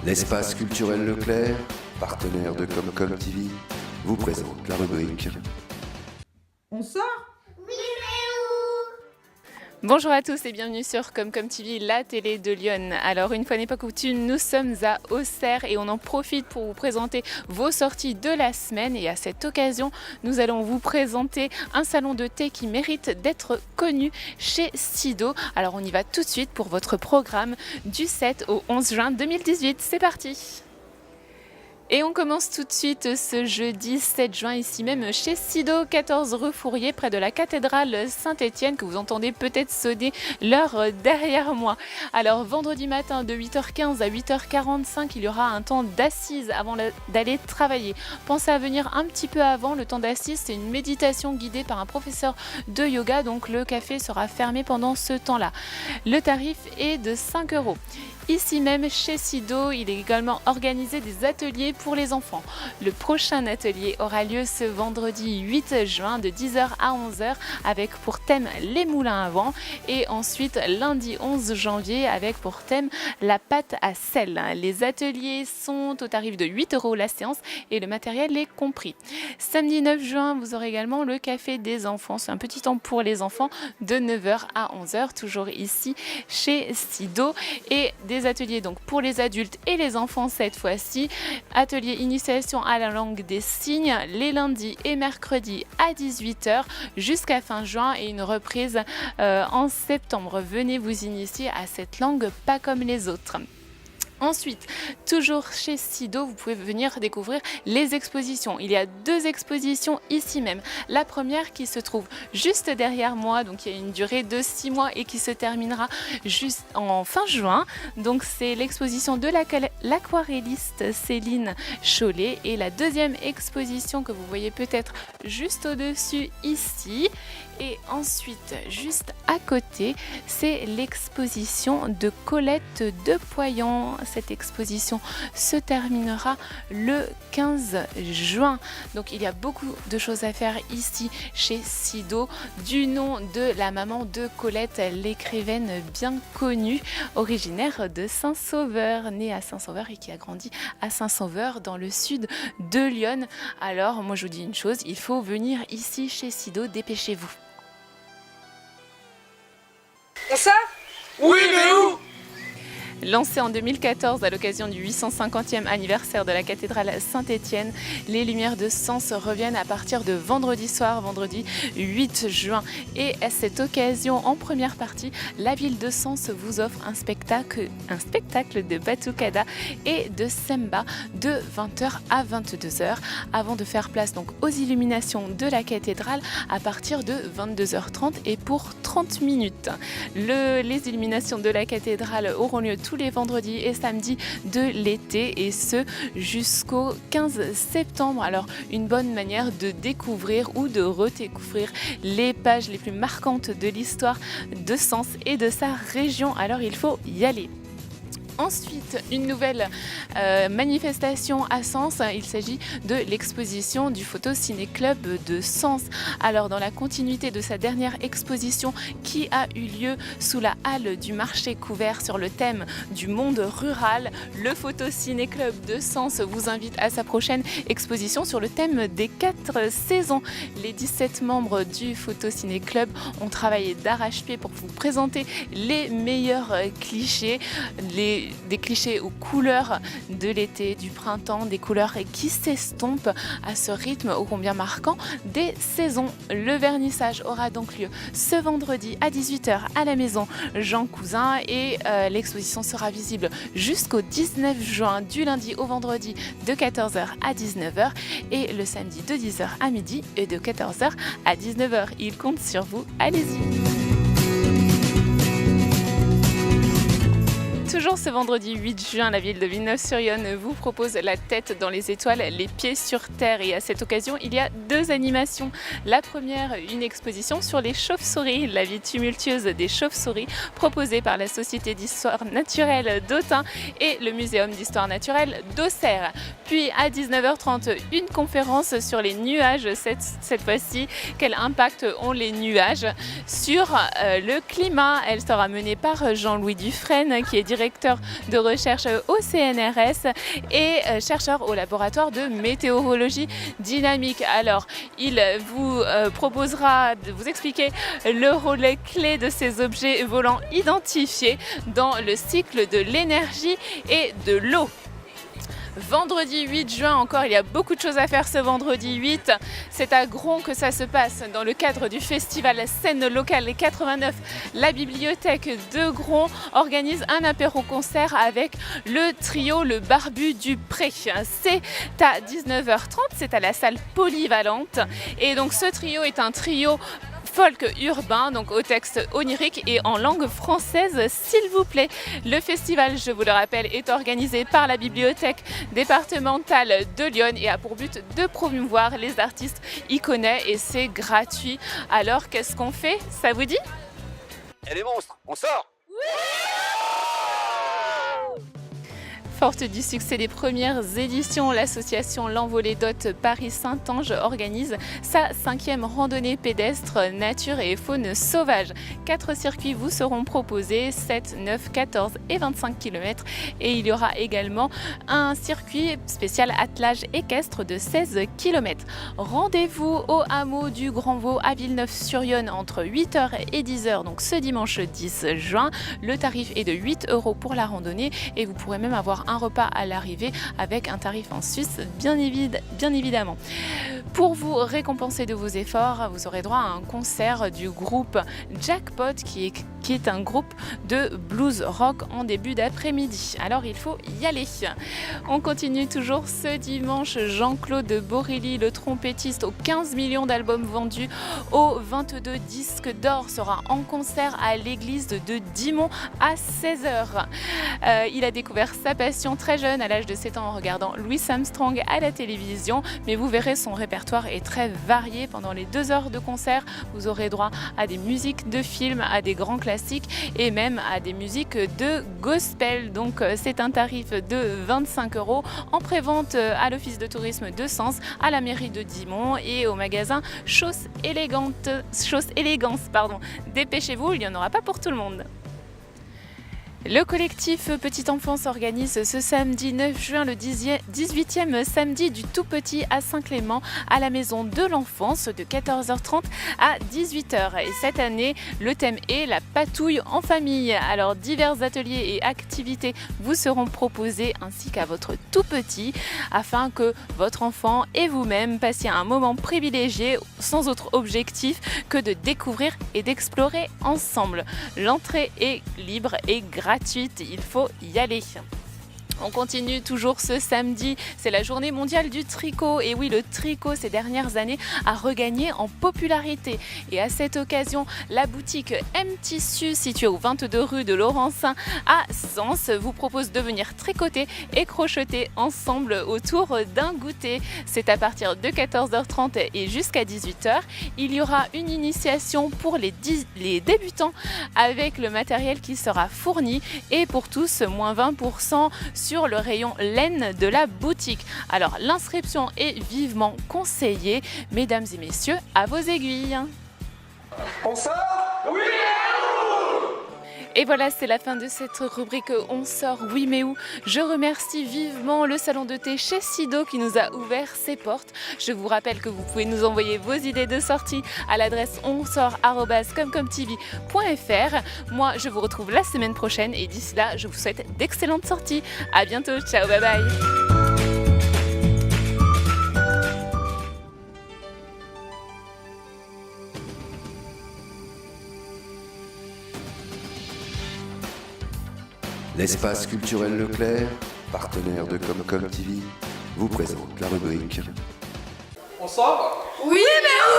L'espace culturel Leclerc, partenaire de Comcom TV, vous présente la rubrique. On sort ? Bonjour à tous et bienvenue sur Comcom TV, la télé de Lyon. Alors une fois n'est pas coutume, nous sommes à Auxerre et on en profite pour vous présenter vos sorties de la semaine. Et à cette occasion, nous allons vous présenter un salon de thé qui mérite d'être connu chez Sido. Alors on y va tout de suite pour votre programme du 7 au 11 juin 2018. C'est parti! Et on commence tout de suite ce jeudi 7 juin, ici même chez Sido, 14 rue Fourier, près de la cathédrale Saint-Étienne, que vous entendez peut-être sonner l'heure derrière moi. Alors vendredi matin de 8h15 à 8h45, il y aura un temps d'assise avant d'aller travailler. Pensez à venir un petit peu avant. Le temps d'assise, c'est une méditation guidée par un professeur de yoga, donc le café sera fermé pendant ce temps-là. Le tarif est de 5 €. Ici même chez Sido, il est également organisé des ateliers pour les enfants. Le prochain atelier aura lieu ce vendredi 8 juin de 10h à 11h avec pour thème les moulins à vent et ensuite lundi 11 janvier avec pour thème la pâte à sel. Les ateliers sont au tarif de 8 € la séance et le matériel est compris. Samedi 9 juin, vous aurez également le café des enfants. C'est un petit temps pour les enfants de 9h à 11h, toujours ici chez Sido, et des ateliers donc pour les adultes et les enfants cette fois-ci. Atelier initiation à la langue des signes les lundis et mercredis à 18h jusqu'à fin juin et une reprise en septembre. Venez vous initier à cette langue pas comme les autres. Ensuite, toujours chez Sido, vous pouvez venir découvrir les expositions. Il y a 2 expositions ici même. La première qui se trouve juste derrière moi, donc il y a une durée de 6 mois et qui se terminera juste en fin juin. Donc c'est l'exposition de l'aquarelliste Céline Chollet. Et la deuxième exposition que vous voyez peut-être juste au-dessus ici. Et ensuite, juste à côté, c'est l'exposition de Colette de Poyon. Cette exposition se terminera le 15 juin. Donc il y a beaucoup de choses à faire ici chez Sido, du nom de la maman de Colette, l'écrivaine bien connue, originaire de Saint-Sauveur, née à Saint-Sauveur et qui a grandi à Saint-Sauveur dans le sud de Lyon. Alors moi je vous dis une chose, il faut venir ici chez Sido, dépêchez-vous. On sort ? Oui, mais où ? Lancé en 2014 à l'occasion du 850e anniversaire de la cathédrale Saint-Étienne, les Lumières de Sens reviennent à partir de vendredi soir, vendredi 8 juin. Et à cette occasion, en première partie, la ville de Sens vous offre un spectacle de batucada et de semba de 20h à 22h, avant de faire place donc aux illuminations de la cathédrale à partir de 22h30 et pour 30 minutes. Les illuminations de la cathédrale auront lieu tous les vendredis et samedis de l'été et ce jusqu'au 15 septembre. Alors une bonne manière de découvrir ou de redécouvrir les pages les plus marquantes de l'histoire de Sens et de sa région. Alors il faut y aller. Ensuite, une nouvelle manifestation à Sens. Il s'agit de l'exposition du Photo Ciné Club de Sens. Alors, dans la continuité de sa dernière exposition qui a eu lieu sous la halle du marché couvert sur le thème du monde rural, le Photo Ciné Club de Sens vous invite à sa prochaine exposition sur le thème des 4 saisons. Les 17 membres du Photo Ciné Club ont travaillé d'arrache-pied pour vous présenter les meilleurs clichés, des clichés aux couleurs de l'été, du printemps, des couleurs qui s'estompent à ce rythme ô combien marquant des saisons. Le vernissage aura donc lieu ce vendredi à 18h à la maison Jean Cousin et l'exposition sera visible jusqu'au 19 juin, du lundi au vendredi de 14h à 19h et le samedi de 10h à midi et de 14h à 19h. Il compte sur vous, allez-y! Toujours ce vendredi 8 juin, la ville de Villeneuve-sur-Yonne vous propose la tête dans les étoiles, les pieds sur terre. Et à cette occasion, il y a 2 animations. La première, une exposition sur les chauves-souris, la vie tumultueuse des chauves-souris, proposée par la Société d'histoire naturelle d'Autun et le Muséum d'histoire naturelle d'Auxerre. Puis à 19h30, une conférence sur les nuages, cette fois-ci. Quel impact ont les nuages sur le climat? Elle sera menée par Jean-Louis Dufresne, qui est directeur directeur de recherche au CNRS et chercheur au laboratoire de météorologie dynamique. Alors, il vous proposera de vous expliquer le rôle clé de ces objets volants identifiés dans le cycle de l'énergie et de l'eau. Vendredi 8 juin encore, il y a beaucoup de choses à faire ce vendredi 8. C'est à Gron que ça se passe dans le cadre du festival Scène locale 89. La bibliothèque de Gron organise un apéro-concert avec le trio Le Barbu du Pré. C'est à 19h30, c'est à la salle polyvalente. Et donc ce trio est un trio folk urbain, donc au texte onirique et en langue française, s'il vous plaît. Le festival, je vous le rappelle, est organisé par la bibliothèque départementale de Lyon et a pour but de promouvoir les artistes iconais et c'est gratuit. Alors qu'est-ce qu'on fait? Ça vous dit? Et les monstres, on sort! Forte du succès des premières éditions, l'association L'Envolée d'Hôtes Paris-Saint-Ange organise sa 5e randonnée pédestre nature et faune sauvage. 4 circuits vous seront proposés, 7, 9, 14 et 25 km. Et il y aura également un circuit spécial attelage équestre de 16 km. Rendez-vous au hameau du Grand Vaux à Villeneuve-sur-Yonne entre 8h et 10h, donc ce dimanche 10 juin. Le tarif est de 8 € pour la randonnée et vous pourrez même avoir un repas à l'arrivée avec un tarif en Suisse, bien évidemment. Pour vous récompenser de vos efforts, vous aurez droit à un concert du groupe Jackpot qui est un groupe de blues rock en début d'après-midi. Alors il faut y aller. On continue toujours ce dimanche. Jean-Claude Borilli, le trompettiste aux 15 millions d'albums vendus, aux 22 disques d'or, sera en concert à l'église de Dimont à 16h. Il a découvert sa passion très jeune, à l'âge de 7 ans, en regardant Louis Armstrong à la télévision, mais vous verrez, son répertoire est très varié. Pendant les 2 heures de concert, vous aurez droit à des musiques de films, à des grands classiques et même à des musiques de gospel. Donc c'est un tarif de 25 € en prévente à l'office de tourisme de Sens, à la mairie de Dimont et au magasin Chose Élégance. Dépêchez-vous, il n'y en aura pas pour tout le monde. Le collectif Petite Enfance organise ce samedi 9 juin le 18e samedi du tout petit à Saint-Clément à la maison de l'enfance de 14h30 à 18h. Et cette année, le thème est la patouille en famille. Alors divers ateliers et activités vous seront proposés ainsi qu'à votre tout petit afin que votre enfant et vous-même passiez un moment privilégié sans autre objectif que de découvrir et d'explorer ensemble. L'entrée est libre et gratuite, il faut y aller. On continue toujours ce samedi, c'est la journée mondiale du tricot. Et oui, le tricot ces dernières années a regagné en popularité. Et à cette occasion, la boutique M Tissu, située au 22 rue de Laurencin à Sens, vous propose de venir tricoter et crocheter ensemble autour d'un goûter. C'est à partir de 14h30 et jusqu'à 18h. Il y aura une initiation pour les débutants avec le matériel qui sera fourni et pour tous, moins 20% sur le rayon laine de la boutique. Alors l'inscription est vivement conseillée. Mesdames et messieurs, à vos aiguilles. On sort? Oui! Et voilà, c'est la fin de cette rubrique On sort, oui mais où. Je remercie vivement le salon de thé chez Sido qui nous a ouvert ses portes. Je vous rappelle que vous pouvez nous envoyer vos idées de sortie à l'adresse onsort@comcomtv.fr. Moi, je vous retrouve la semaine prochaine et d'ici là, je vous souhaite d'excellentes sorties. À bientôt, ciao, bye bye. L'espace culturel Leclerc, partenaire de Comcom TV, vous présente la rubrique On sort? Oui, mais où?